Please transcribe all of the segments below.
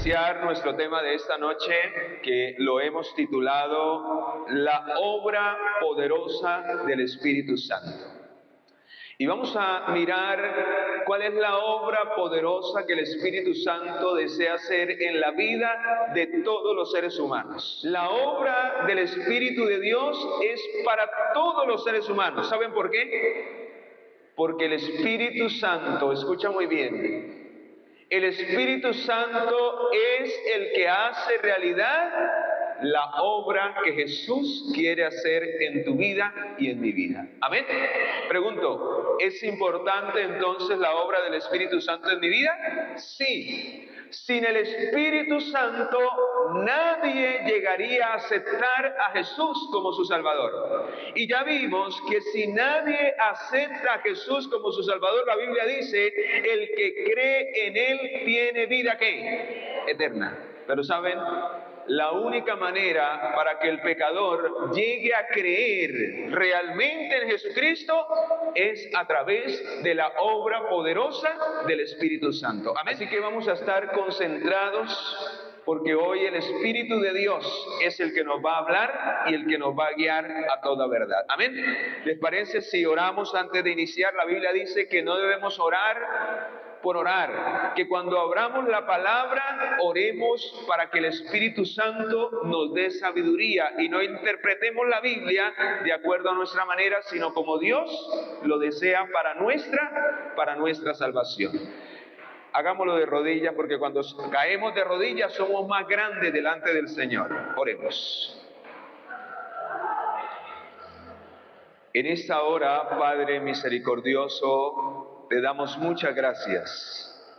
iniciar nuestro tema de esta noche, que lo hemos titulado La obra poderosa del Espíritu Santo. Y vamos a mirar cuál es la obra poderosa que el Espíritu Santo desea hacer en la vida de todos los seres humanos. La obra del Espíritu de Dios es para todos los seres humanos. ¿Saben por qué? Porque el Espíritu Santo, escucha muy bien, el Espíritu Santo es el que hace realidad la obra que Jesús quiere hacer en tu vida y en mi vida. Amén. Pregunto, ¿es importante entonces la obra del Espíritu Santo en mi vida? Sí. Sin el Espíritu Santo, nadie llegaría a aceptar a Jesús como su Salvador. Y ya vimos que si nadie acepta a Jesús como su Salvador, la Biblia dice, el que cree en Él tiene vida, ¿qué? Eterna. Pero ¿saben? La única manera para que el pecador llegue a creer realmente en Jesucristo es a través de la obra poderosa del Espíritu Santo. Amén. Así que vamos a estar concentrados porque hoy el Espíritu de Dios es el que nos va a hablar y el que nos va a guiar a toda verdad. Amén. ¿Les parece si oramos antes de iniciar? La Biblia dice que no debemos orar por orar, que cuando abramos la palabra, oremos para que el Espíritu Santo nos dé sabiduría y no interpretemos la Biblia de acuerdo a nuestra manera, sino como Dios lo desea para nuestra salvación. Hagámoslo de rodillas, porque cuando caemos de rodillas somos más grandes delante del Señor. Oremos. En esta hora, Padre misericordioso, te damos muchas gracias,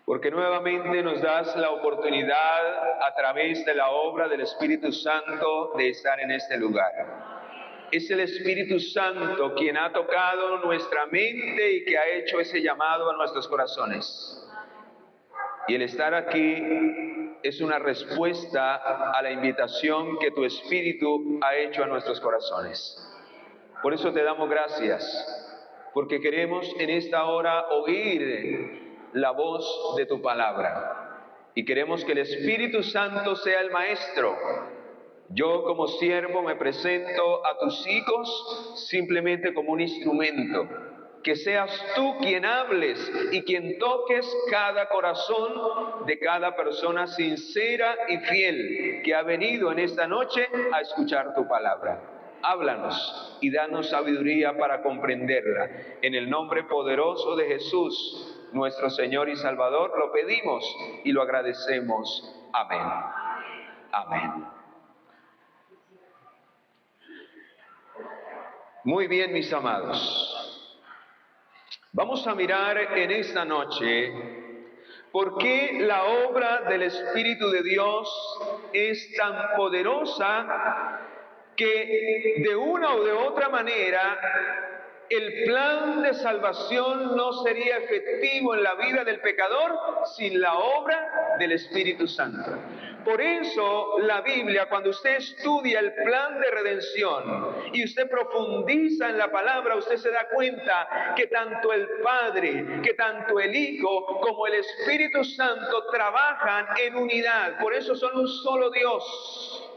porque nuevamente nos das la oportunidad a través de la obra del Espíritu Santo de estar en este lugar. Es el Espíritu Santo quien ha tocado nuestra mente y que ha hecho ese llamado a nuestros corazones. Y el estar aquí es una respuesta a la invitación que tu Espíritu ha hecho a nuestros corazones. Por eso te damos gracias, porque queremos en esta hora oír la voz de tu palabra. Y queremos que el Espíritu Santo sea el maestro. Yo como siervo me presento a tus hijos simplemente como un instrumento. Que seas tú quien hables y quien toques cada corazón de cada persona sincera y fiel que ha venido en esta noche a escuchar tu palabra. Háblanos y danos sabiduría para comprenderla. En el nombre poderoso de Jesús, nuestro Señor y Salvador, lo pedimos y lo agradecemos. Amén. Amén. Muy bien, mis amados. Vamos a mirar en esta noche por qué la obra del Espíritu de Dios es tan poderosa que de una o de otra manera el plan de salvación no sería efectivo en la vida del pecador sin la obra del Espíritu Santo. Por eso la Biblia, cuando usted estudia el plan de redención y usted profundiza en la palabra, usted se da cuenta que tanto el Padre, que tanto el Hijo, como el Espíritu Santo trabajan en unidad. Por eso son un solo Dios.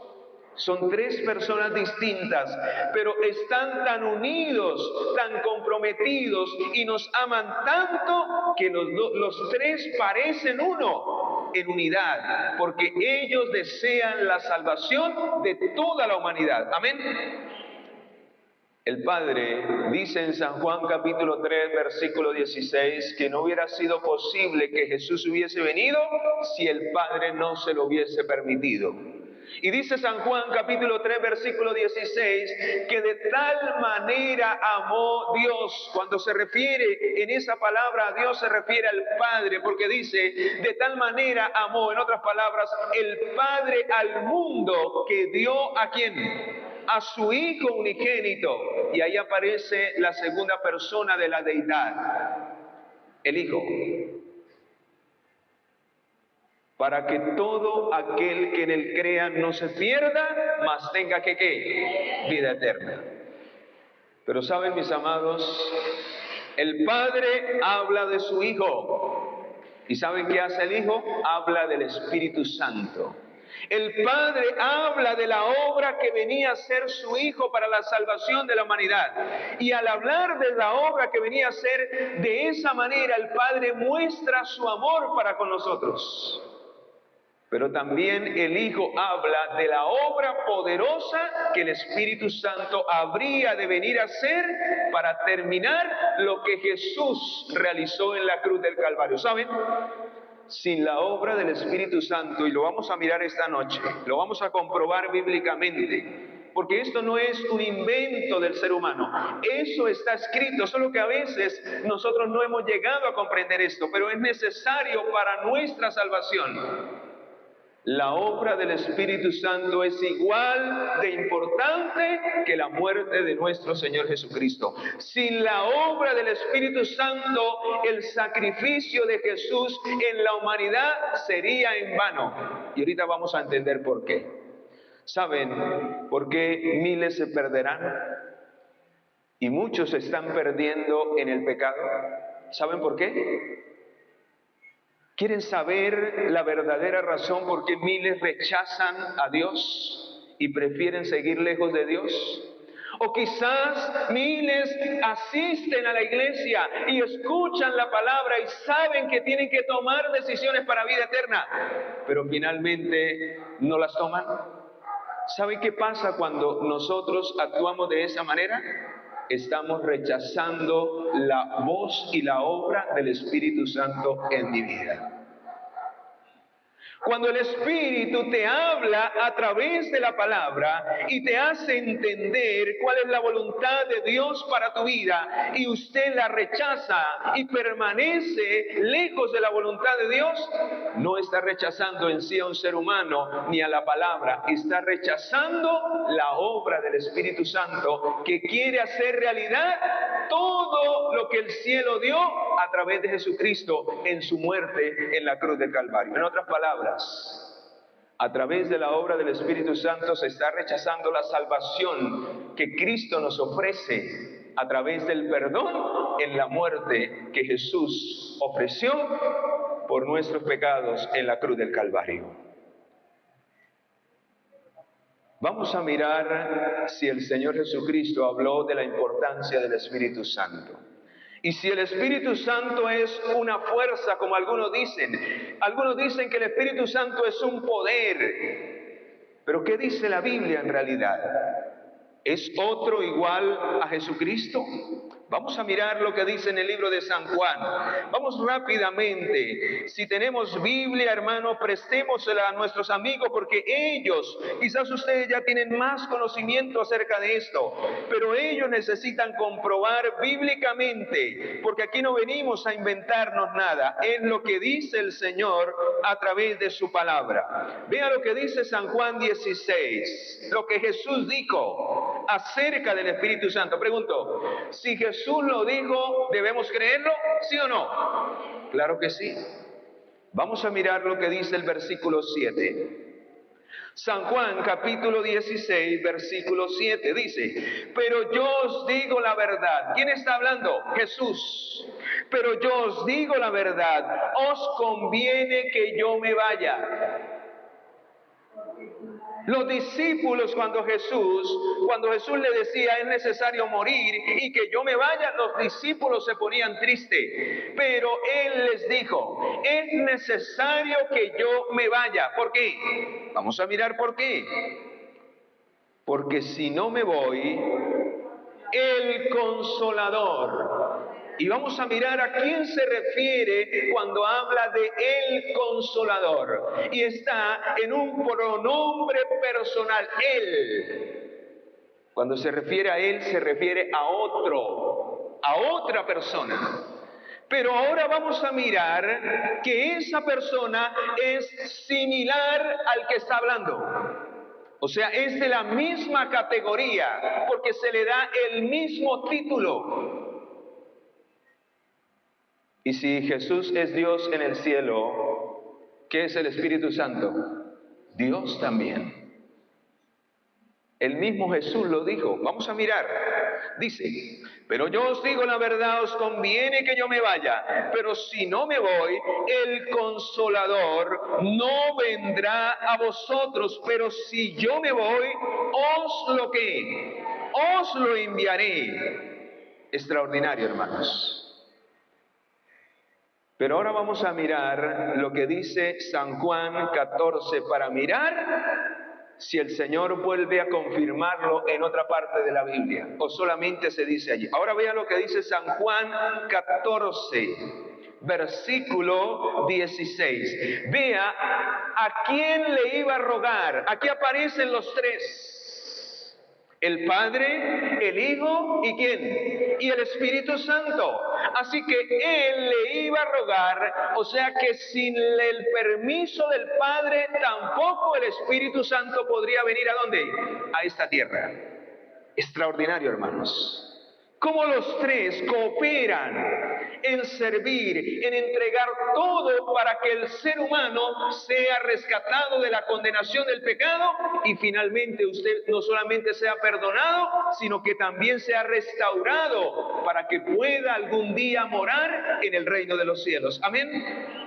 Son tres personas distintas, pero están tan unidos, tan comprometidos y nos aman tanto que los tres parecen uno en unidad, porque ellos desean la salvación de toda la humanidad. Amén. El Padre dice en San Juan capítulo 3, versículo 16, que no hubiera sido posible que Jesús hubiese venido si el Padre no se lo hubiese permitido. Y dice San Juan capítulo 3 versículo 16 que de tal manera amó Dios. Cuando se refiere en esa palabra a Dios se refiere al Padre, porque dice de tal manera amó, en otras palabras, el Padre al mundo que dio ¿a quién? A su Hijo unigénito. Y ahí aparece la segunda persona de la deidad, el Hijo. Para que todo aquel que en él crea no se pierda, mas tenga que ¿qué? Vida eterna. Pero saben, mis amados, el Padre habla de su Hijo. ¿Y saben qué hace el Hijo? Habla del Espíritu Santo. El Padre habla de la obra que venía a ser su Hijo para la salvación de la humanidad. Y al hablar de la obra que venía a ser, de esa manera el Padre muestra su amor para con nosotros. Pero también el Hijo habla de la obra poderosa que el Espíritu Santo habría de venir a hacer para terminar lo que Jesús realizó en la cruz del Calvario. ¿Saben? Sin la obra del Espíritu Santo, y lo vamos a mirar esta noche, lo vamos a comprobar bíblicamente, porque esto no es un invento del ser humano, eso está escrito, solo que a veces nosotros no hemos llegado a comprender esto, pero es necesario para nuestra salvación. La obra del Espíritu Santo es igual de importante que la muerte de nuestro Señor Jesucristo. Sin la obra del Espíritu Santo, el sacrificio de Jesús en la humanidad sería en vano. Y ahorita vamos a entender por qué. ¿Saben por qué miles se perderán? Y muchos se están perdiendo en el pecado. ¿Saben por qué? ¿Quieren saber la verdadera razón por qué miles rechazan a Dios y prefieren seguir lejos de Dios? O quizás miles asisten a la iglesia y escuchan la palabra y saben que tienen que tomar decisiones para vida eterna, pero finalmente no las toman. ¿Saben qué pasa cuando nosotros actuamos de esa manera? Estamos rechazando la voz y la obra del Espíritu Santo en mi vida. Cuando el Espíritu te habla a través de la palabra y te hace entender cuál es la voluntad de Dios para tu vida y usted la rechaza y permanece lejos de la voluntad de Dios, no está rechazando en sí a un ser humano ni a la palabra, está rechazando la obra del Espíritu Santo que quiere hacer realidad todo lo que el cielo dio a través de Jesucristo en su muerte en la cruz del Calvario. En otras palabras, a través de la obra del Espíritu Santo se está rechazando la salvación que Cristo nos ofrece a través del perdón en la muerte que Jesús ofreció por nuestros pecados en la cruz del Calvario. Vamos a mirar si el Señor Jesucristo habló de la importancia del Espíritu Santo. Y si el Espíritu Santo es una fuerza, como algunos dicen que el Espíritu Santo es un poder. Pero ¿qué dice la Biblia en realidad? ¿Es otro igual a Jesucristo? Vamos a mirar lo que dice en el libro de San Juan. Vamos rápidamente. Si tenemos Biblia, hermano, prestémosela a nuestros amigos porque ellos, quizás ustedes ya tienen más conocimiento acerca de esto, pero ellos necesitan comprobar bíblicamente, porque aquí no venimos a inventarnos nada. Es lo que dice el Señor a través de su palabra. Vea lo que dice San Juan 16, lo que Jesús dijo acerca del Espíritu Santo. Pregunto, si Jesús lo dijo, ¿debemos creerlo? ¿Sí o no? Claro que sí. Vamos a mirar lo que dice el versículo 7. San Juan capítulo 16, versículo 7 dice: pero yo os digo la verdad. ¿Quién está hablando? Jesús. Pero yo os digo la verdad, os conviene que yo me vaya. Los discípulos cuando Jesús le decía es necesario morir y que yo me vaya, los discípulos se ponían tristes. Pero Él les dijo, es necesario que yo me vaya. ¿Por qué? Vamos a mirar por qué. Porque si no me voy, el Consolador. Y vamos a mirar a quién se refiere cuando habla de el Consolador. Y está en un pronombre personal, Él. Cuando se refiere a Él, se refiere a otro, a otra persona. Pero ahora vamos a mirar que esa persona es similar al que está hablando. O sea, es de la misma categoría, porque se le da el mismo título. Y si Jesús es Dios en el cielo, ¿qué es el Espíritu Santo? Dios también. El mismo Jesús lo dijo. Vamos a mirar. Dice, pero yo os digo la verdad, os conviene que yo me vaya, pero si no me voy, el Consolador no vendrá a vosotros, pero si yo me voy, os lo enviaré. Extraordinario, hermanos. Pero ahora vamos a mirar lo que dice San Juan 14 para mirar si el Señor vuelve a confirmarlo en otra parte de la Biblia o solamente se dice allí. Ahora vea lo que dice San Juan 14, versículo 16. Vea a quién le iba a rogar. Aquí aparecen los tres. El Padre, el Hijo y ¿quién? Y el Espíritu Santo. Así que Él le iba a rogar, o sea que sin el permiso del Padre, tampoco el Espíritu Santo podría venir ¿a dónde? A esta tierra. Extraordinario, hermanos. Cómo los tres cooperan en servir, en entregar todo para que el ser humano sea rescatado de la condenación del pecado y finalmente usted no solamente sea perdonado, sino que también sea restaurado para que pueda algún día morar en el reino de los cielos. Amén.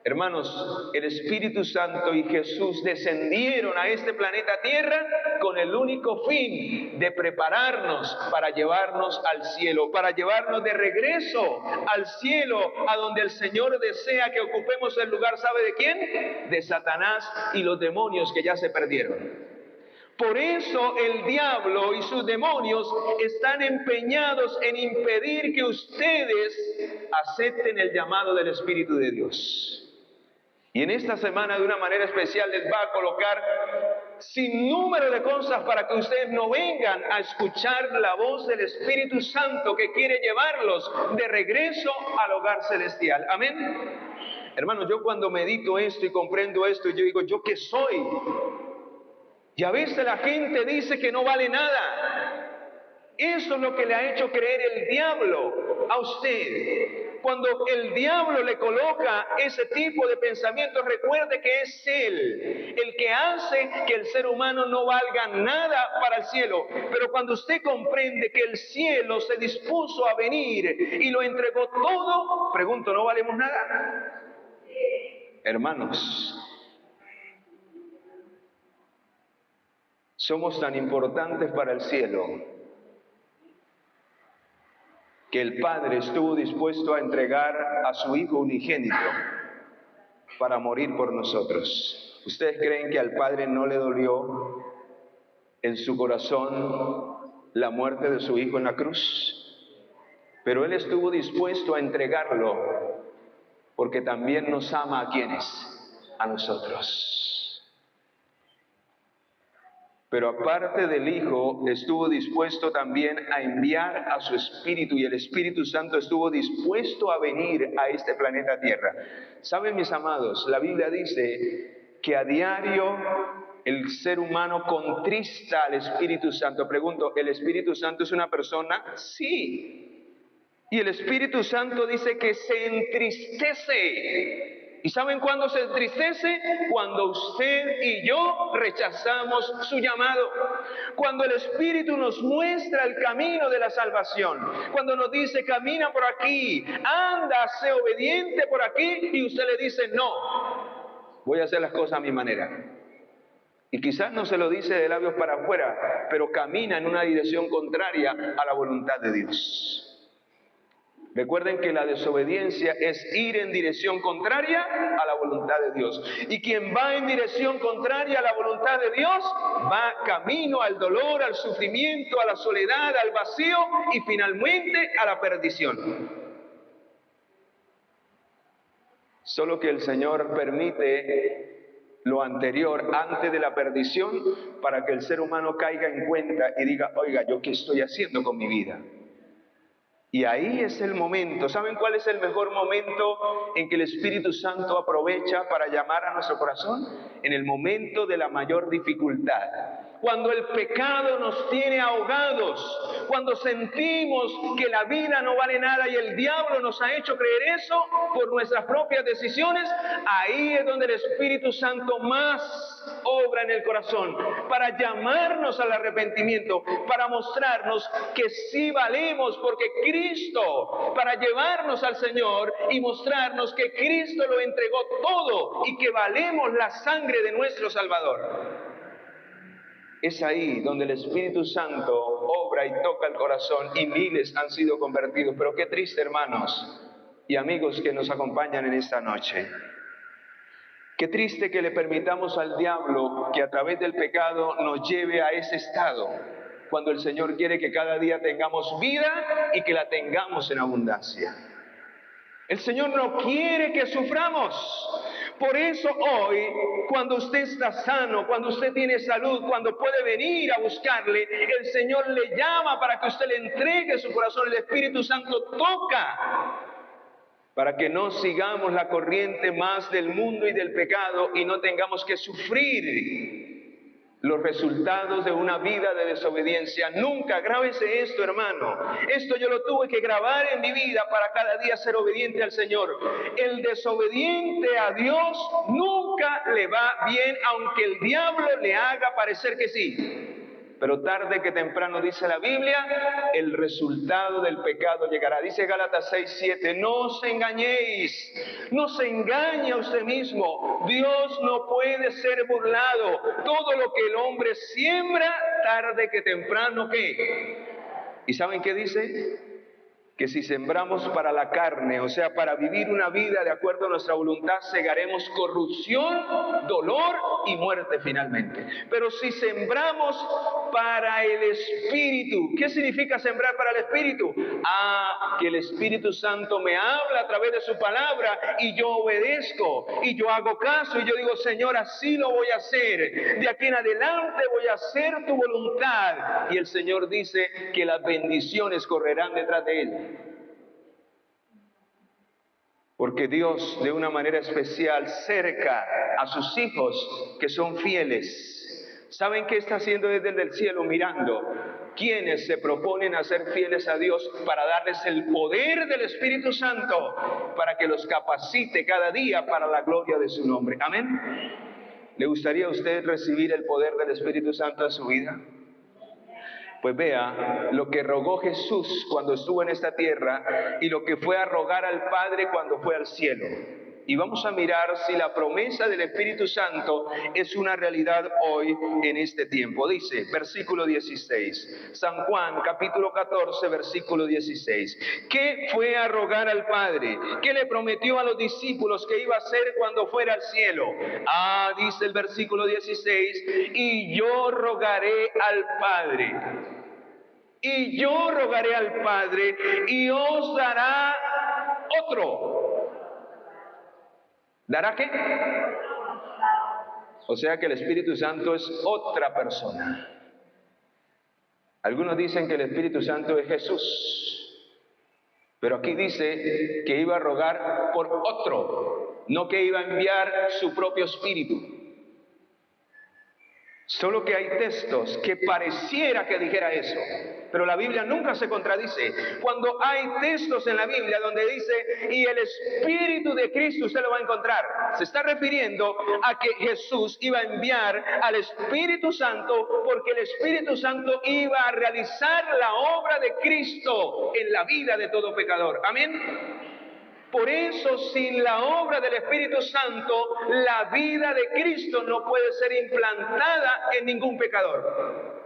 Hermanos, el Espíritu Santo y Jesús descendieron a este planeta Tierra con el único fin de prepararnos para llevarnos al cielo, para llevarnos de regreso al cielo, a donde el Señor desea que ocupemos el lugar, ¿sabe de quién? De Satanás y los demonios que ya se perdieron. Por eso el diablo y sus demonios están empeñados en impedir que ustedes acepten el llamado del Espíritu de Dios. Y en esta semana de una manera especial les va a colocar sin número de cosas para que ustedes no vengan a escuchar la voz del Espíritu Santo que quiere llevarlos de regreso al hogar celestial. Amén. Hermanos, yo cuando medito esto y comprendo esto, yo digo, ¿yo qué soy? Y a veces la gente dice que no vale nada. Eso es lo que le ha hecho creer el diablo a usted. Cuando el diablo le coloca ese tipo de pensamientos, recuerde que es él el que hace que el ser humano no valga nada para el cielo. Pero cuando usted comprende que el cielo se dispuso a venir y lo entregó todo, pregunto, ¿no valemos nada? Hermanos, somos tan importantes para el cielo que el Padre estuvo dispuesto a entregar a su Hijo unigénito para morir por nosotros. ¿Ustedes creen que al Padre no le dolió en su corazón la muerte de su Hijo en la cruz? Pero Él estuvo dispuesto a entregarlo porque también nos ama ¿a quiénes? A nosotros. Pero aparte del Hijo, estuvo dispuesto también a enviar a su Espíritu, y el Espíritu Santo estuvo dispuesto a venir a este planeta Tierra. ¿Saben, mis amados? La Biblia dice que a diario el ser humano contrista al Espíritu Santo. Pregunto, ¿el Espíritu Santo es una persona? Sí. Y el Espíritu Santo dice que se entristece. ¿Y saben cuándo se entristece? Cuando usted y yo rechazamos su llamado. Cuando el Espíritu nos muestra el camino de la salvación. Cuando nos dice, camina por aquí, anda, sé obediente por aquí. Y usted le dice, no, voy a hacer las cosas a mi manera. Y quizás no se lo dice de labios para afuera, pero camina en una dirección contraria a la voluntad de Dios. Recuerden que la desobediencia es ir en dirección contraria a la voluntad de Dios. Y quien va en dirección contraria a la voluntad de Dios, va camino al dolor, al sufrimiento, a la soledad, al vacío y finalmente a la perdición. Solo que el Señor permite lo anterior antes de la perdición para que el ser humano caiga en cuenta y diga, oiga, ¿yo qué estoy haciendo con mi vida? Y ahí es el momento. ¿Saben cuál es el mejor momento en que el Espíritu Santo aprovecha para llamar a nuestro corazón? En el momento de la mayor dificultad. cuando el pecado nos tiene ahogados, cuando sentimos que la vida no vale nada y el diablo nos ha hecho creer eso por nuestras propias decisiones, ahí es donde el Espíritu Santo más obra en el corazón, para llamarnos al arrepentimiento, para mostrarnos que sí valemos porque Cristo, para llevarnos al Señor y mostrarnos que Cristo lo entregó todo y que valemos la sangre de nuestro Salvador. Es ahí donde el Espíritu Santo obra y toca el corazón y miles han sido convertidos. Pero qué triste, hermanos y amigos que nos acompañan en esta noche. Qué triste que le permitamos al diablo que a través del pecado nos lleve a ese estado, cuando el Señor quiere que cada día tengamos vida y que la tengamos en abundancia. El Señor no quiere que suframos. Por eso hoy, cuando usted está sano, cuando usted tiene salud, cuando puede venir a buscarle, el Señor le llama para que usted le entregue su corazón. El Espíritu Santo toca para que no sigamos la corriente más del mundo y del pecado y no tengamos que sufrir los resultados de una vida de desobediencia. Nunca, grábese esto, hermano. Esto yo lo tuve que grabar en mi vida para cada día ser obediente al Señor. El desobediente a Dios nunca le va bien, aunque el diablo le haga parecer que sí. Pero tarde que temprano, dice la Biblia, el resultado del pecado llegará. Dice Gálatas 6:7, no os engañéis, no se engañe a usted mismo. Dios no puede ser burlado. Todo lo que el hombre siembra, tarde que temprano, ¿qué? ¿Y saben qué dice? Que si sembramos para la carne, o sea, para vivir una vida de acuerdo a nuestra voluntad, segaremos corrupción, dolor y muerte finalmente. Pero si sembramos para el Espíritu, ¿qué significa sembrar para el Espíritu? Que el Espíritu Santo me habla a través de su palabra y yo obedezco y yo hago caso y yo digo, Señor, así lo voy a hacer. De aquí en adelante voy a hacer tu voluntad. Y el Señor dice que las bendiciones correrán detrás de él. Porque Dios, de una manera especial, cerca a sus hijos que son fieles. ¿Saben qué está haciendo desde el cielo? Mirando quienes se proponen a ser fieles a Dios para darles el poder del Espíritu Santo, para que los capacite cada día para la gloria de su nombre. Amén. ¿Le gustaría a usted recibir el poder del Espíritu Santo en su vida? Pues vea lo que rogó Jesús cuando estuvo en esta tierra y lo que fue a rogar al Padre cuando fue al cielo. Y vamos a mirar si la promesa del Espíritu Santo es una realidad hoy en este tiempo. Dice, versículo 16, San Juan, capítulo 14, versículo 16. ¿Qué fue a rogar al Padre? ¿Qué le prometió a los discípulos que iba a hacer cuando fuera al cielo? Dice el versículo 16, y yo rogaré al Padre. Y yo rogaré al Padre y os dará otro. ¿Dará qué? O sea que el Espíritu Santo es otra persona. Algunos dicen que el Espíritu Santo es Jesús. Pero aquí dice que iba a rogar por otro, no que iba a enviar su propio Espíritu. Solo que hay textos que pareciera que dijera eso, pero la Biblia nunca se contradice. Cuando hay textos en la Biblia donde dice, y el Espíritu de Cristo, usted lo va a encontrar. Se está refiriendo a que Jesús iba a enviar al Espíritu Santo, porque el Espíritu Santo iba a realizar la obra de Cristo en la vida de todo pecador. Amén. Por eso, sin la obra del Espíritu Santo, la vida de Cristo no puede ser implantada en ningún pecador.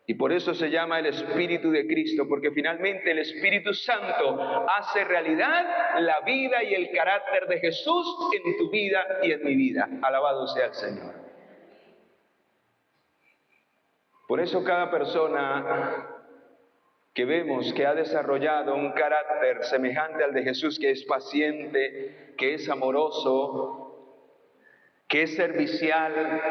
Y por eso se llama el Espíritu de Cristo, porque finalmente el Espíritu Santo hace realidad la vida y el carácter de Jesús en tu vida y en mi vida. Alabado sea el Señor. Por eso cada persona que vemos que ha desarrollado un carácter semejante al de Jesús, que es paciente, que es amoroso, que es servicial,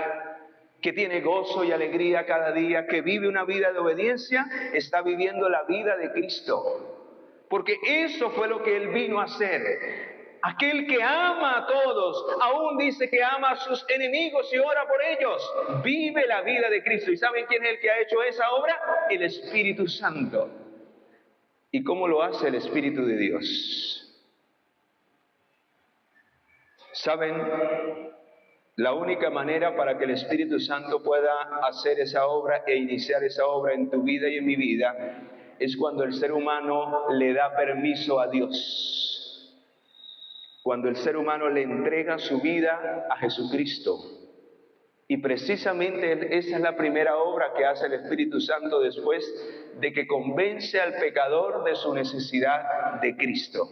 que tiene gozo y alegría cada día, que vive una vida de obediencia, está viviendo la vida de Cristo. Porque eso fue lo que Él vino a hacer. Aquel que ama a todos, aún dice que ama a sus enemigos y ora por ellos. Vive la vida de Cristo. ¿Y saben quién es el que ha hecho esa obra? El Espíritu Santo. ¿Y cómo lo hace el Espíritu de Dios? ¿Saben? La única manera para que el Espíritu Santo pueda hacer esa obra e iniciar esa obra en tu vida y en mi vida es cuando el ser humano le da permiso a Dios. Cuando el ser humano le entrega su vida a Jesucristo. Y precisamente esa es la primera obra que hace el Espíritu Santo después de que convence al pecador de su necesidad de Cristo.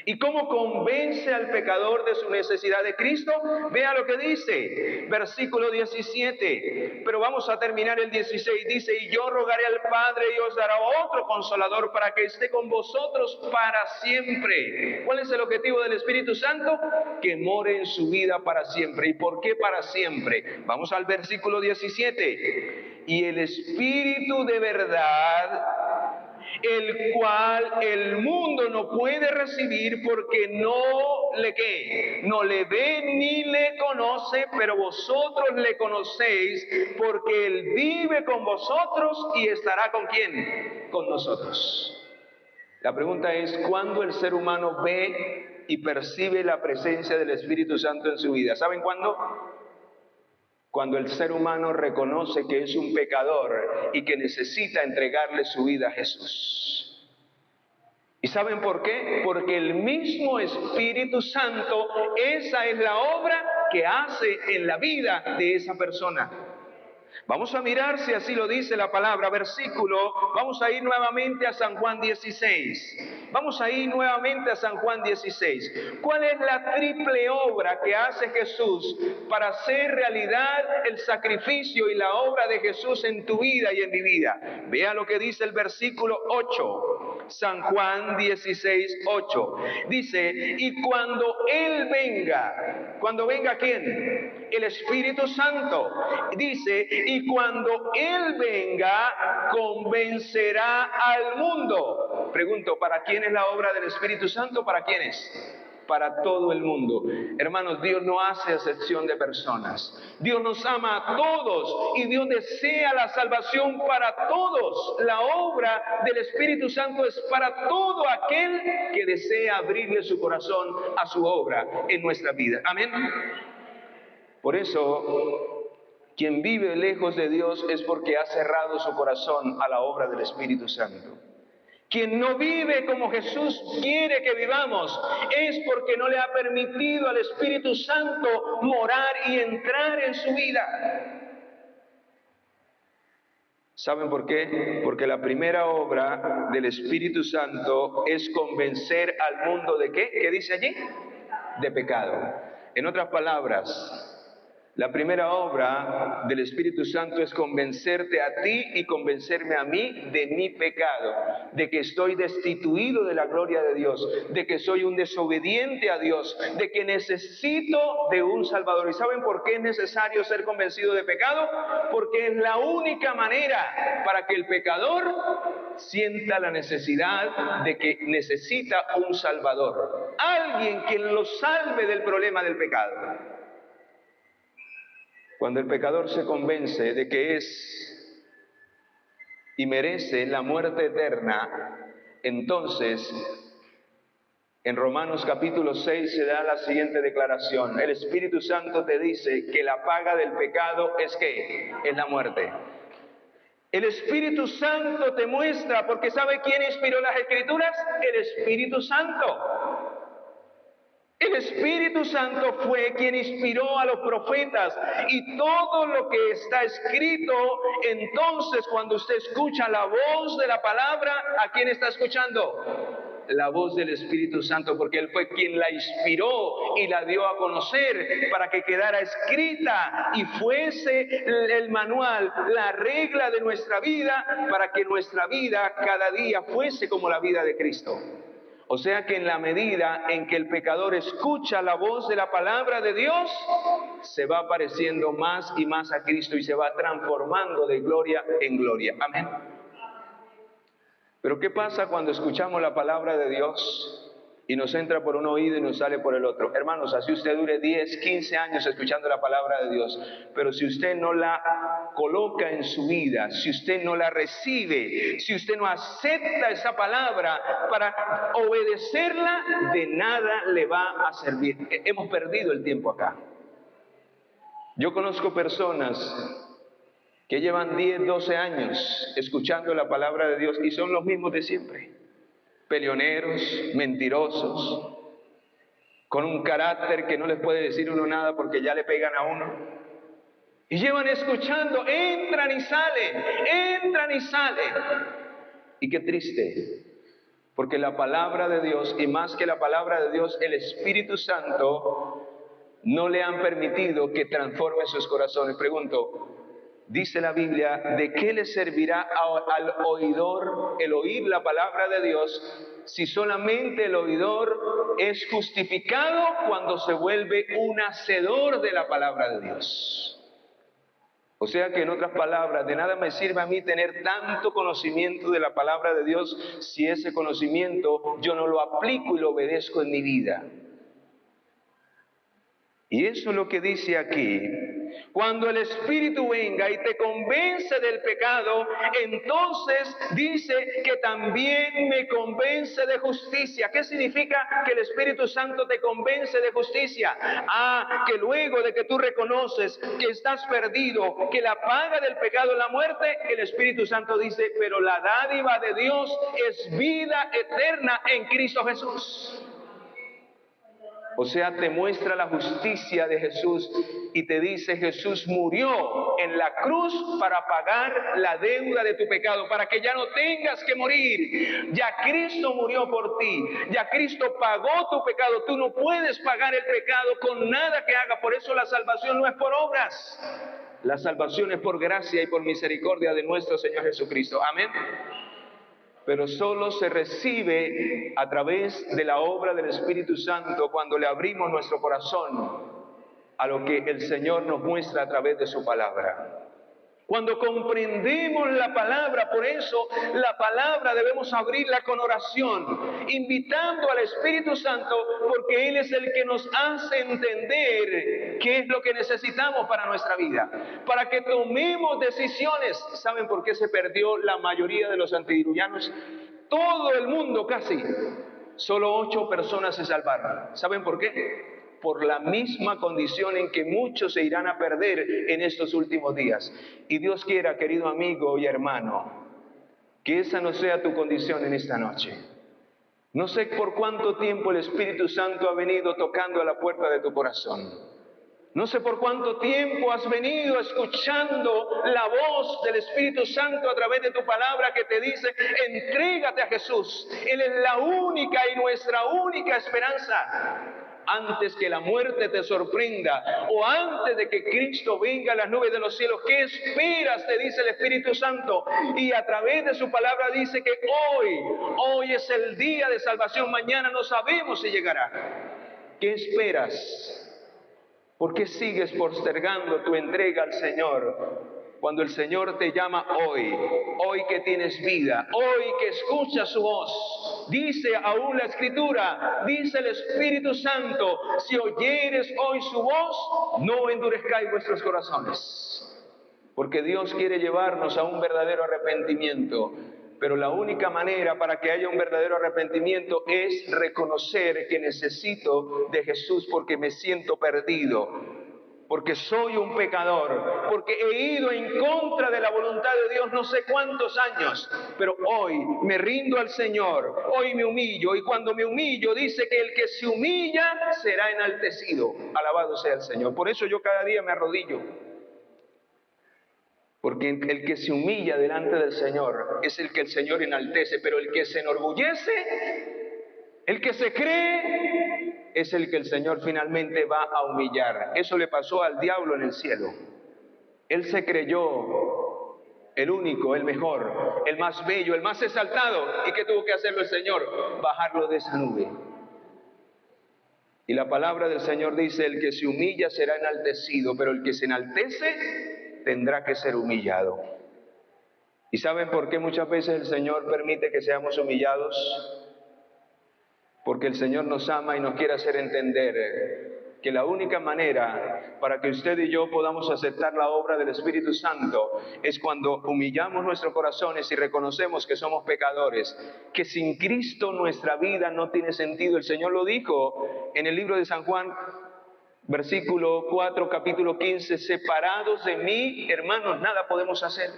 ¿Y cómo convence al pecador de su necesidad de Cristo? Vea lo que dice, versículo 17. Pero vamos a terminar el 16. Dice, y yo rogaré al Padre y os dará otro consolador para que esté con vosotros para siempre. ¿Cuál es el objetivo del Espíritu Santo? Que more en su vida para siempre. ¿Y por qué para siempre? Vamos al versículo 17. Y el Espíritu de verdad, el cual el mundo no puede recibir porque no le ve ni le conoce, pero vosotros le conocéis porque Él vive con vosotros y estará ¿con quién? Con nosotros. La pregunta es, ¿cuándo el ser humano ve y percibe la presencia del Espíritu Santo en su vida? ¿Saben cuándo? Cuando el ser humano reconoce que es un pecador y que necesita entregarle su vida a Jesús. ¿Y saben por qué? Porque el mismo Espíritu Santo, esa es la obra que hace en la vida de esa persona. Vamos a mirar si así lo dice la palabra, versículo, vamos a ir nuevamente a San Juan 16. Vamos a ir nuevamente a San Juan 16. ¿Cuál es la triple obra que hace Jesús para hacer realidad el sacrificio y la obra de Jesús en tu vida y en mi vida? Vea lo que dice el versículo 8. San Juan 16, 8. Dice, y cuando Él venga, ¿cuando venga quién? El Espíritu Santo. Dice, y cuando Él venga, convencerá al mundo. Pregunto, ¿para quién es la obra del Espíritu Santo? ¿Para quién es? Para todo el mundo. Hermanos, Dios no hace excepción de personas. Dios nos ama a todos y Dios desea la salvación para todos. La obra del Espíritu Santo es para todo aquel que desea abrirle su corazón a su obra en nuestra vida. Amén. Por eso, quien vive lejos de Dios es porque ha cerrado su corazón a la obra del Espíritu Santo. Quien no vive como Jesús quiere que vivamos es porque no le ha permitido al Espíritu Santo morar y entrar en su vida. ¿Saben por qué? Porque la primera obra del Espíritu Santo es convencer al mundo ¿de qué? ¿Qué dice allí? De pecado. En otras palabras, la primera obra del Espíritu Santo es convencerte a ti y convencerme a mí de mi pecado, de que estoy destituido de la gloria de Dios, de que soy un desobediente a Dios, de que necesito de un Salvador. ¿Y saben por qué es necesario ser convencido de pecado? Porque es la única manera para que el pecador sienta la necesidad de que necesita un Salvador, alguien que lo salve del problema del pecado. Cuando el pecador se convence de que es y merece la muerte eterna, entonces en Romanos capítulo 6 se da la siguiente declaración. El Espíritu Santo te dice que la paga del pecado es ¿qué? Es la muerte. El Espíritu Santo te muestra, porque ¿sabe quién inspiró las Escrituras? El Espíritu Santo. El Espíritu Santo fue quien inspiró a los profetas y todo lo que está escrito. Entonces, cuando usted escucha la voz de la palabra, ¿a quién está escuchando? La voz del Espíritu Santo, porque Él fue quien la inspiró y la dio a conocer para que quedara escrita y fuese el manual, la regla de nuestra vida, para que nuestra vida cada día fuese como la vida de Cristo. O sea que en la medida en que el pecador escucha la voz de la palabra de Dios, se va pareciendo más y más a Cristo y se va transformando de gloria en gloria. Amén. Pero ¿qué pasa cuando escuchamos la palabra de Dios y nos entra por un oído y nos sale por el otro. Hermanos, así usted dure 10, 15 años escuchando la palabra de Dios, pero si usted no la coloca en su vida, si usted no la recibe, si usted no acepta esa palabra para obedecerla, de nada le va a servir. Hemos perdido el tiempo acá. Yo conozco personas que llevan 10, 12 años escuchando la palabra de Dios y son los mismos de siempre. Peleoneros, mentirosos, con un carácter que no les puede decir uno nada porque ya le pegan a uno. Y llevan escuchando, entran y salen, entran y salen. Y qué triste, porque la palabra de Dios, y más que la palabra de Dios, el Espíritu Santo, no le han permitido que transforme sus corazones. Pregunto, dice la Biblia, ¿de qué le servirá al oidor el oír la palabra de Dios si solamente el oidor es justificado cuando se vuelve un hacedor de la palabra de Dios? O sea que en otras palabras, de nada me sirve a mí tener tanto conocimiento de la palabra de Dios si ese conocimiento yo no lo aplico y lo obedezco en mi vida. Y eso es lo que dice aquí. Cuando el Espíritu venga y te convence del pecado, entonces dice que también me convence de justicia. ¿Qué significa que el Espíritu Santo te convence de justicia? Que luego de que tú reconoces que estás perdido, que la paga del pecado es la muerte, el Espíritu Santo dice, pero la dádiva de Dios es vida eterna en Cristo Jesús. O sea, te muestra la justicia de Jesús y te dice, Jesús murió en la cruz para pagar la deuda de tu pecado, para que ya no tengas que morir. Ya Cristo murió por ti, ya Cristo pagó tu pecado. Tú no puedes pagar el pecado con nada que haga. Por eso la salvación no es por obras. La salvación es por gracia y por misericordia de nuestro Señor Jesucristo. Amén. Pero solo se recibe a través de la obra del Espíritu Santo cuando le abrimos nuestro corazón a lo que el Señor nos muestra a través de su palabra. Cuando comprendemos la palabra, por eso la palabra debemos abrirla con oración, invitando al Espíritu Santo, porque Él es el que nos hace entender qué es lo que necesitamos para nuestra vida, para que tomemos decisiones. ¿Saben por qué se perdió la mayoría de los antidiluvianos? Todo el mundo casi, solo 8 personas se salvaron. ¿Saben por qué? Por la misma condición en que muchos se irán a perder en estos últimos días. Y Dios quiera, querido amigo y hermano, que esa no sea tu condición en esta noche. No sé por cuánto tiempo el Espíritu Santo ha venido tocando a la puerta de tu corazón. No sé por cuánto tiempo has venido escuchando la voz del Espíritu Santo a través de tu palabra que te dice, entrégate a Jesús. Él es la única y nuestra única esperanza. Antes que la muerte te sorprenda o antes de que Cristo venga a las nubes de los cielos, ¿qué esperas? Te dice el Espíritu Santo. Y a través de su palabra dice que hoy es el día de salvación. Mañana no sabemos si llegará. ¿Qué esperas? ¿Por qué sigues postergando tu entrega al Señor? Cuando el Señor te llama hoy que tienes vida, hoy que escuchas su voz, dice aún la Escritura, dice el Espíritu Santo, si oyeres hoy su voz, no endurezcáis vuestros corazones. Porque Dios quiere llevarnos a un verdadero arrepentimiento, pero la única manera para que haya un verdadero arrepentimiento es reconocer que necesito de Jesús porque me siento perdido. Porque soy un pecador, porque he ido en contra de la voluntad de Dios no sé cuántos años, pero hoy me rindo al Señor, hoy me humillo, y cuando me humillo dice que el que se humilla será enaltecido. Alabado sea el Señor. Por eso yo cada día me arrodillo, porque el que se humilla delante del Señor es el que el Señor enaltece, pero el que se enorgullece, el que se cree, es el que el Señor finalmente va a humillar. Eso le pasó al diablo en el cielo. Él se creyó el único, el mejor, el más bello, el más exaltado. ¿Y qué tuvo que hacerlo el Señor? Bajarlo de esa nube. Y la palabra del Señor dice, el que se humilla será enaltecido, pero el que se enaltece tendrá que ser humillado. ¿Y saben por qué muchas veces el Señor permite que seamos humillados? porque el Señor nos ama y nos quiere hacer entender que la única manera para que usted y yo podamos aceptar la obra del Espíritu Santo es cuando humillamos nuestros corazones y reconocemos que somos pecadores, que sin Cristo nuestra vida no tiene sentido. El Señor lo dijo en el libro de San Juan, versículo 4, capítulo 15, separados de mí, hermanos, nada podemos hacer.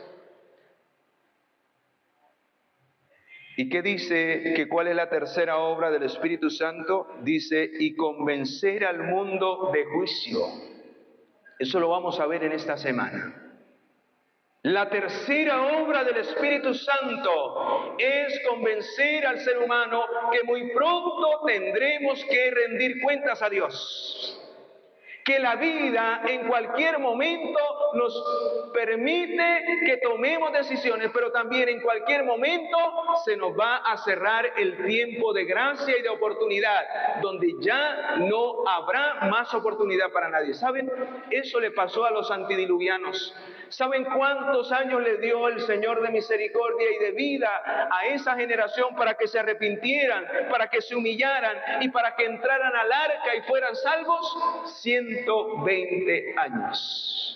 ¿Y qué dice? Que ¿cuál es la tercera obra del Espíritu Santo? Dice, y convencer al mundo de juicio. Eso lo vamos a ver en esta semana. La tercera obra del Espíritu Santo es convencer al ser humano que muy pronto tendremos que rendir cuentas a Dios. Que la vida en cualquier momento nos permite que tomemos decisiones, pero también en cualquier momento se nos va a cerrar el tiempo de gracia y de oportunidad, donde ya no habrá más oportunidad para nadie. ¿Saben? Eso le pasó a los antidiluvianos. ¿Saben cuántos años le dio el Señor de misericordia y de vida a esa generación para que se arrepintieran, para que se humillaran y para que entraran al arca y fueran salvos? 120 años.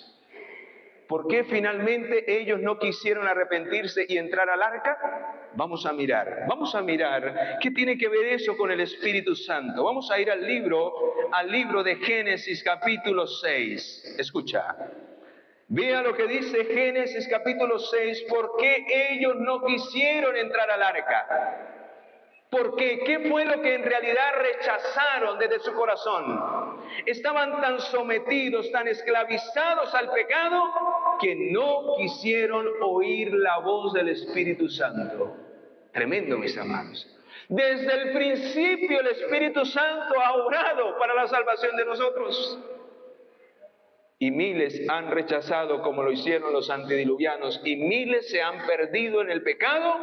¿Por qué finalmente ellos no quisieron arrepentirse y entrar al arca? Vamos a mirar qué tiene que ver eso con el Espíritu Santo. Vamos a ir al libro de Génesis capítulo 6. Escucha. Vea lo que dice Génesis capítulo 6, ¿por qué ellos no quisieron entrar al arca? Porque ¿qué fue lo que en realidad rechazaron desde su corazón? Estaban tan sometidos, tan esclavizados al pecado, que no quisieron oír la voz del Espíritu Santo. Tremendo, mis amados. Desde el principio el Espíritu Santo ha obrado para la salvación de nosotros. Y miles han rechazado como lo hicieron los antediluvianos, y miles se han perdido en el pecado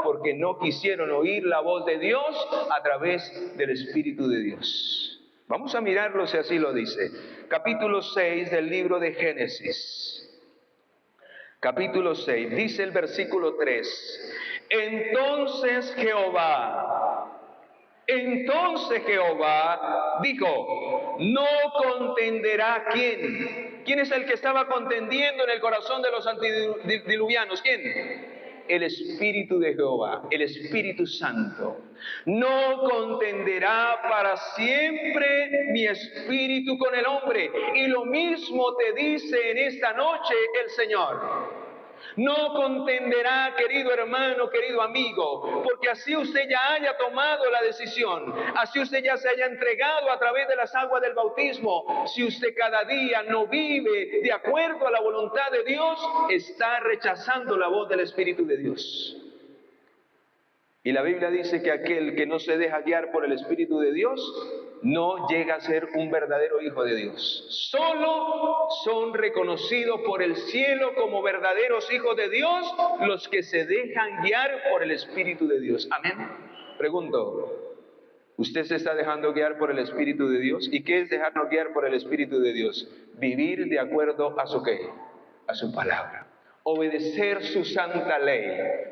porque no quisieron oír la voz de Dios a través del Espíritu de Dios. Vamos a mirarlo si así lo dice. Capítulo 6 del libro de Génesis. Capítulo 6, dice el versículo 3. Entonces Jehová dijo, no contenderá ¿quién? ¿Quién es el que estaba contendiendo en el corazón de los antediluvianos? ¿Quién? El Espíritu de Jehová, el Espíritu Santo. No contenderá para siempre mi espíritu con el hombre. Y lo mismo te dice en esta noche el Señor. No contenderá, querido hermano, querido amigo, porque así usted ya haya tomado la decisión, así usted ya se haya entregado a través de las aguas del bautismo, si usted cada día no vive de acuerdo a la voluntad de Dios, está rechazando la voz del Espíritu de Dios. Y la Biblia dice que aquel que no se deja guiar por el Espíritu de Dios no llega a ser un verdadero hijo de Dios. Solo son reconocidos por el cielo como verdaderos hijos de Dios los que se dejan guiar por el Espíritu de Dios. Amén. Pregunto, ¿usted se está dejando guiar por el Espíritu de Dios? ¿Y qué es dejarnos guiar por el Espíritu de Dios? Vivir de acuerdo a su ¿qué? A su palabra. Obedecer su santa ley.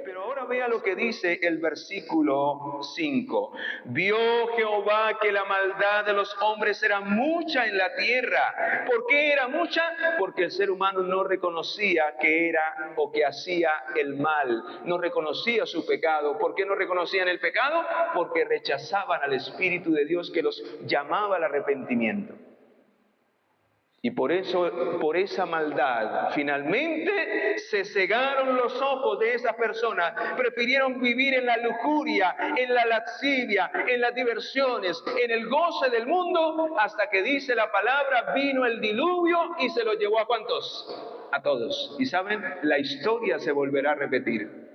Pero ahora vea lo que dice el versículo 5. Vio Jehová que la maldad de los hombres era mucha en la tierra. ¿Por qué era mucha? Porque el ser humano no reconocía que era o que hacía el mal. No reconocía su pecado. ¿Por qué no reconocían el pecado? Porque rechazaban al Espíritu de Dios que los llamaba al arrepentimiento. Y por eso, por esa maldad, finalmente se cegaron los ojos de esas personas. Prefirieron vivir en la lujuria, en la lascivia, en las diversiones, en el goce del mundo, hasta que dice la palabra, vino el diluvio y se lo llevó ¿a cuántos? A todos. Y saben, la historia se volverá a repetir.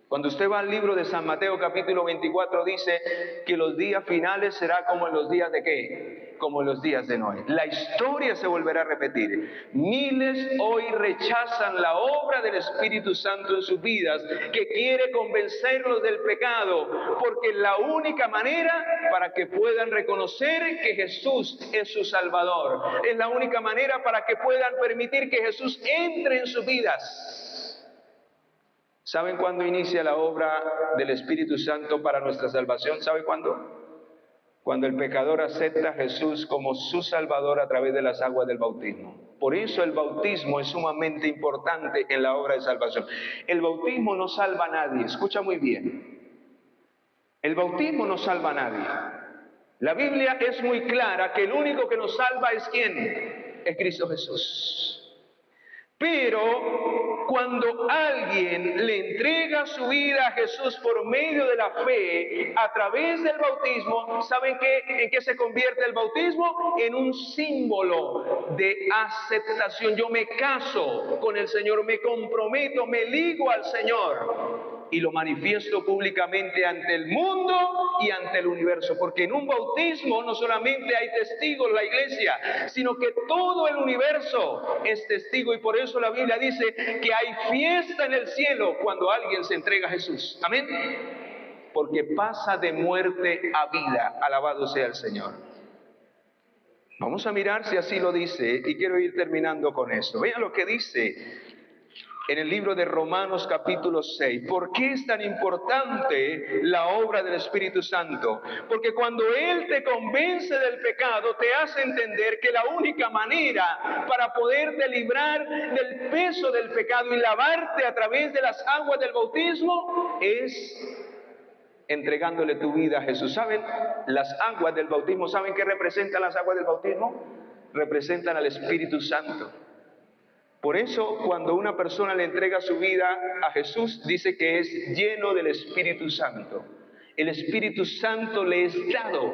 Cuando usted va al libro de San Mateo capítulo 24 dice que los días finales será como en los días de ¿qué? Como en los días de Noé. La historia se volverá a repetir. Miles hoy rechazan la obra del Espíritu Santo en sus vidas, que quiere convencerlos del pecado, porque es la única manera para que puedan reconocer que Jesús es su Salvador. Es la única manera para que puedan permitir que Jesús entre en sus vidas. ¿Saben cuándo inicia la obra del Espíritu Santo para nuestra salvación? ¿Sabe cuándo? cuando el pecador acepta a Jesús como su Salvador a través de las aguas del bautismo. Por eso el bautismo es sumamente importante en la obra de salvación. El bautismo no salva a nadie, escucha muy bien. El bautismo no salva a nadie. La Biblia es muy clara que el único que nos salva es ¿quién? Es Cristo Jesús. Pero cuando alguien le entrega su vida a Jesús por medio de la fe, a través del bautismo, ¿saben en qué se convierte el bautismo? En un símbolo de aceptación. Yo me caso con el Señor, me comprometo, me ligo al Señor y lo manifiesto públicamente ante el mundo y ante el universo, porque en un bautismo no solamente hay testigos, la iglesia, sino que todo el universo es testigo, y por eso la Biblia dice que hay fiesta en el cielo cuando alguien se entrega a Jesús. Amén. Porque pasa de muerte a vida. Alabado sea el Señor. Vamos a mirar si así lo dice, y quiero ir terminando con esto. Vean lo que dice en el libro de Romanos capítulo 6. ¿Por qué es tan importante la obra del Espíritu Santo? Porque cuando Él te convence del pecado, te hace entender que la única manera para poderte librar del peso del pecado y lavarte a través de las aguas del bautismo es entregándole tu vida a Jesús. ¿Saben? Las aguas del bautismo, ¿saben qué representan las aguas del bautismo? Representan al Espíritu Santo. Por eso, cuando una persona le entrega su vida a Jesús, dice que es lleno del Espíritu Santo. El Espíritu Santo le es dado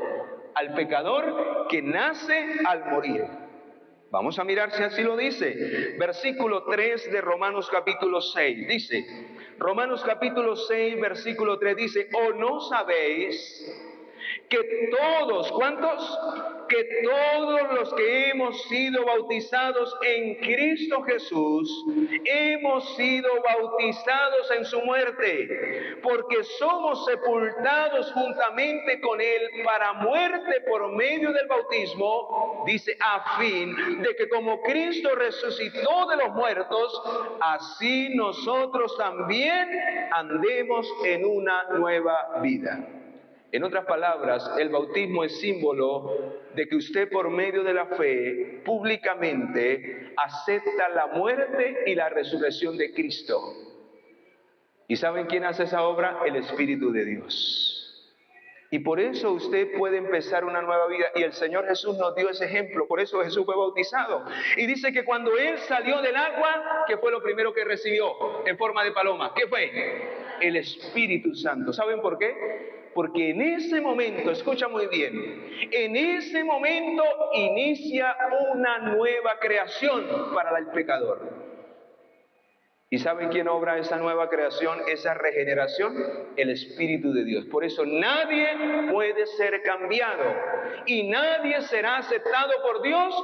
al pecador que nace al morir. Vamos a mirar si así lo dice. Versículo 3 de Romanos capítulo 6. Dice, Romanos capítulo 6, versículo 3 dice, ¿o no sabéis que todos, ¿cuántos? Que todos los que hemos sido bautizados en Cristo Jesús, hemos sido bautizados en su muerte, porque somos sepultados juntamente con Él para muerte por medio del bautismo, dice, a fin de que como Cristo resucitó de los muertos, así nosotros también andemos en una nueva vida. En otras palabras, el bautismo es símbolo de que usted por medio de la fe públicamente acepta la muerte y la resurrección de Cristo. ¿Y saben quién hace esa obra? El Espíritu de Dios. Y por eso usted puede empezar una nueva vida. Y el Señor Jesús nos dio ese ejemplo. Por eso Jesús fue bautizado. Y dice que cuando Él salió del agua, ¿qué fue lo primero que recibió en forma de paloma? ¿Qué fue? El Espíritu Santo. ¿Saben por qué? Porque en ese momento, escucha muy bien, en ese momento inicia una nueva creación para el pecador. ¿Y saben quién obra esa nueva creación, esa regeneración? El Espíritu de Dios. Por eso nadie puede ser cambiado y nadie será aceptado por Dios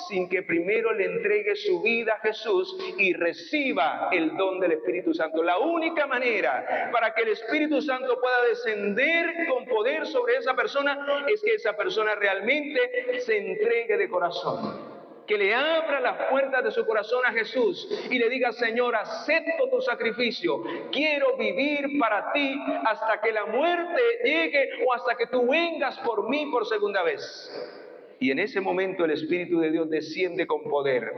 sin que primero le entregue su vida a Jesús y reciba el don del Espíritu Santo. La única manera para que el Espíritu Santo pueda descender con poder sobre esa persona es que esa persona realmente se entregue de corazón. Que le abra las puertas de su corazón a Jesús y le diga, Señor, acepto tu sacrificio, quiero vivir para ti hasta que la muerte llegue o hasta que tú vengas por mí por segunda vez. Y en ese momento el Espíritu de Dios desciende con poder,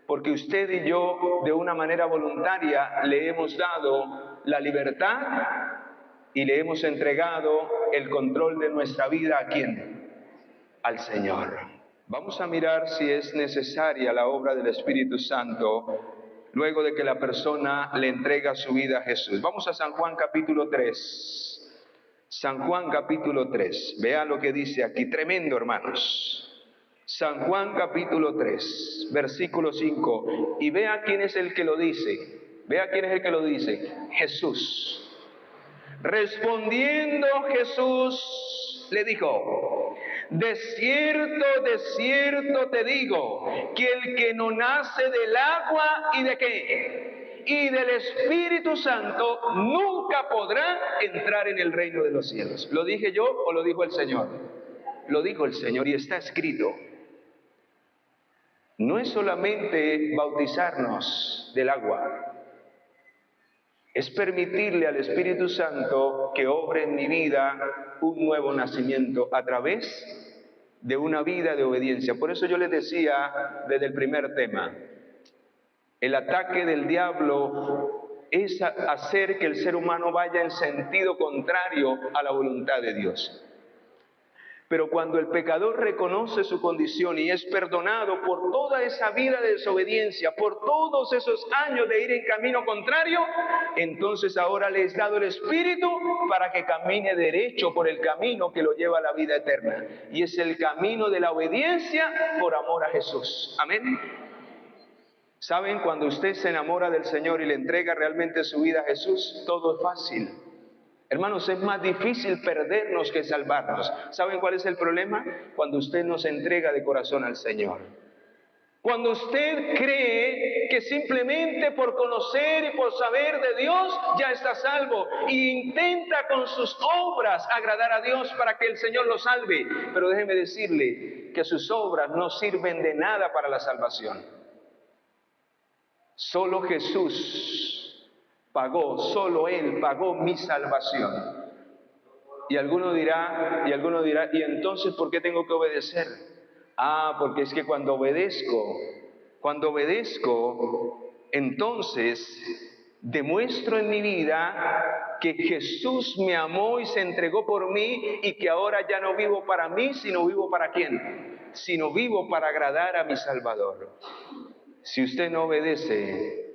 porque usted y yo de una manera voluntaria le hemos dado la libertad y le hemos entregado el control de nuestra vida. ¿A quién? Al Señor. Vamos a mirar si es necesaria la obra del Espíritu Santo luego de que la persona le entrega su vida a Jesús. Vamos a San Juan capítulo 3. San Juan capítulo 3. Vea lo que dice aquí. Tremendo, hermanos. San Juan capítulo 3, versículo 5. Y vea quién es el que lo dice. Vea quién es el que lo dice. Jesús. Respondiendo Jesús le dijo, de cierto te digo, que el que no nace del agua y de qué, y del Espíritu Santo, nunca podrá entrar en el reino de los cielos. ¿Lo dije yo o lo dijo el Señor? Lo dijo el Señor y está escrito. No es solamente bautizarnos del agua, es permitirle al Espíritu Santo que obre en mi vida un nuevo nacimiento a través de una vida de obediencia. Por eso yo les decía desde el primer tema, el ataque del diablo es hacer que el ser humano vaya en sentido contrario a la voluntad de Dios. Pero cuando el pecador reconoce su condición y es perdonado por toda esa vida de desobediencia, por todos esos años de ir en camino contrario, entonces ahora le es dado el Espíritu para que camine derecho por el camino que lo lleva a la vida eterna. Y es el camino de la obediencia por amor a Jesús. Amén. ¿Saben? Cuando usted se enamora del Señor y le entrega realmente su vida a Jesús, todo es fácil. Hermanos, es más difícil perdernos que salvarnos. ¿Saben cuál es el problema? Cuando usted no se entrega de corazón al Señor. Cuando usted cree que simplemente por conocer y por saber de Dios ya está salvo e intenta con sus obras agradar a Dios para que el Señor lo salve. Pero déjeme decirle que sus obras no sirven de nada para la salvación. Solo Jesús pagó, solo Él pagó mi salvación. Y alguno dirá, ¿y entonces por qué tengo que obedecer? Porque es que cuando obedezco, entonces demuestro en mi vida que Jesús me amó y se entregó por mí y que ahora ya no vivo para mí, sino vivo para ¿quién? Sino vivo para agradar a mi Salvador. Si usted no obedece,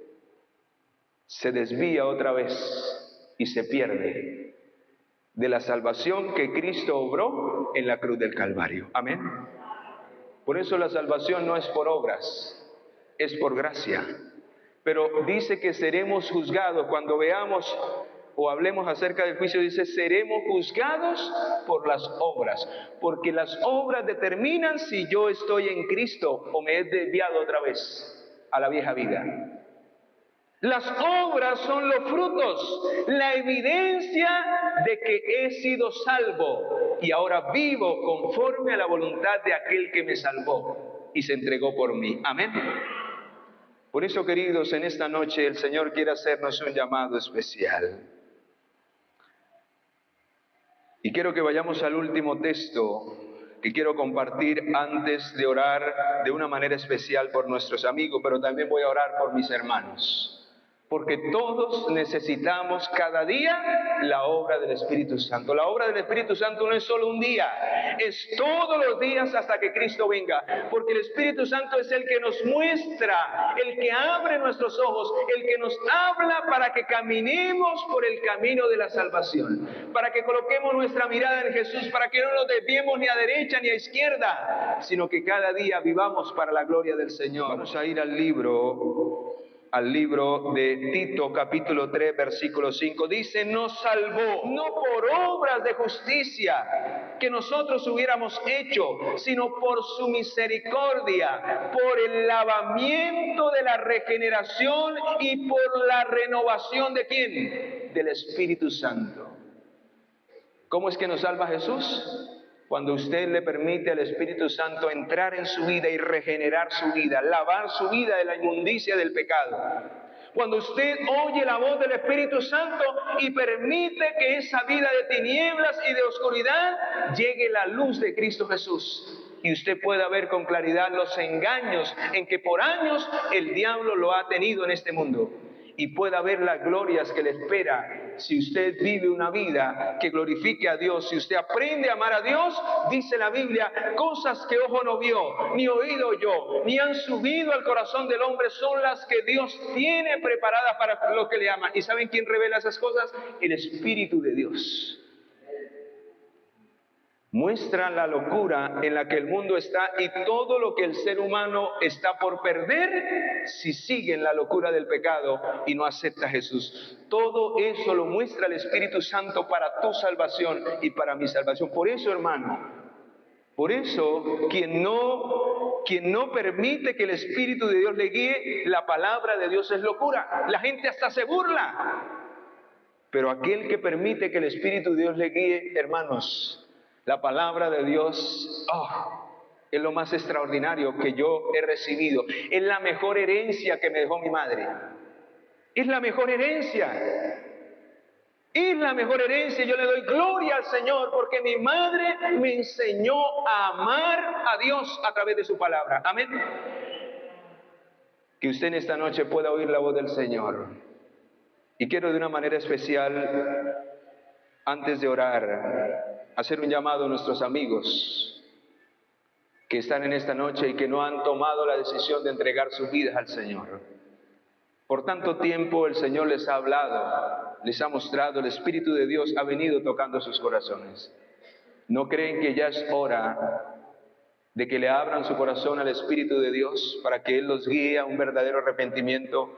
se desvía otra vez y se pierde de la salvación que Cristo obró en la cruz del Calvario. Amén. Por eso la salvación no es por obras, es por gracia. Pero dice que seremos juzgados cuando veamos o hablemos acerca del juicio. Dice, seremos juzgados por las obras, porque las obras determinan si yo estoy en Cristo o me he desviado otra vez a la vieja vida. Las obras son los frutos, la evidencia de que he sido salvo y ahora vivo conforme a la voluntad de aquel que me salvó y se entregó por mí. Amén. Por eso, queridos, en esta noche el Señor quiere hacernos un llamado especial. Y quiero que vayamos al último texto que quiero compartir antes de orar de una manera especial por nuestros amigos, pero también voy a orar por mis hermanos. Porque todos necesitamos cada día la obra del Espíritu Santo. La obra del Espíritu Santo no es solo un día, es todos los días hasta que Cristo venga. Porque el Espíritu Santo es el que nos muestra, el que abre nuestros ojos, el que nos habla para que caminemos por el camino de la salvación. Para que coloquemos nuestra mirada en Jesús, para que no nos desviemos ni a derecha ni a izquierda, sino que cada día vivamos para la gloria del Señor. Vamos a ir al libro de Tito, capítulo 3, versículo 5. Dice, nos salvó, no por obras de justicia que nosotros hubiéramos hecho, sino por su misericordia, por el lavamiento de la regeneración y por la renovación ¿de quién? Del Espíritu Santo. ¿Cómo es que nos salva Jesús? Cuando usted le permite al Espíritu Santo entrar en su vida y regenerar su vida, lavar su vida de la inmundicia del pecado. Cuando usted oye la voz del Espíritu Santo y permite que esa vida de tinieblas y de oscuridad llegue la luz de Cristo Jesús. Y usted pueda ver con claridad los engaños en que por años el diablo lo ha tenido en este mundo. Y pueda ver las glorias que le espera si usted vive una vida que glorifique a Dios. Si usted aprende a amar a Dios, dice la Biblia, cosas que ojo no vio, ni oído oyó, ni han subido al corazón del hombre, son las que Dios tiene preparadas para los que le aman. ¿Y saben quién revela esas cosas? El Espíritu de Dios. Muestra la locura en la que el mundo está y todo lo que el ser humano está por perder si sigue en la locura del pecado y no acepta a Jesús. Todo eso lo muestra el Espíritu Santo para tu salvación y para mi salvación. Por eso, hermano, por eso quien no permite que el Espíritu de Dios le guíe, la palabra de Dios es locura. La gente hasta se burla. Pero aquel que permite que el Espíritu de Dios le guíe, hermanos, la palabra de Dios es lo más extraordinario que yo he recibido. Es la mejor herencia que me dejó mi madre. Es la mejor herencia. Es la mejor herencia. Yo le doy gloria al Señor porque mi madre me enseñó a amar a Dios a través de su palabra. Amén. Que usted en esta noche pueda oír la voz del Señor. Y quiero de una manera especial, antes de orar, hacer un llamado a nuestros amigos que están en esta noche y que no han tomado la decisión de entregar sus vidas al Señor. Por tanto tiempo el Señor les ha hablado, les ha mostrado, el Espíritu de Dios ha venido tocando sus corazones. ¿No creen que ya es hora de que le abran su corazón al Espíritu de Dios para que Él los guíe a un verdadero arrepentimiento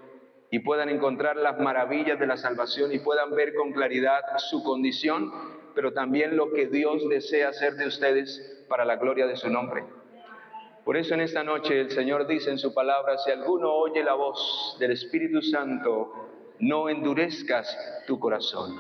y puedan encontrar las maravillas de la salvación y puedan ver con claridad su condición, pero también lo que Dios desea hacer de ustedes para la gloria de su nombre? Por eso en esta noche el Señor dice en su palabra: si alguno oye la voz del Espíritu Santo, no endurezcas tu corazón.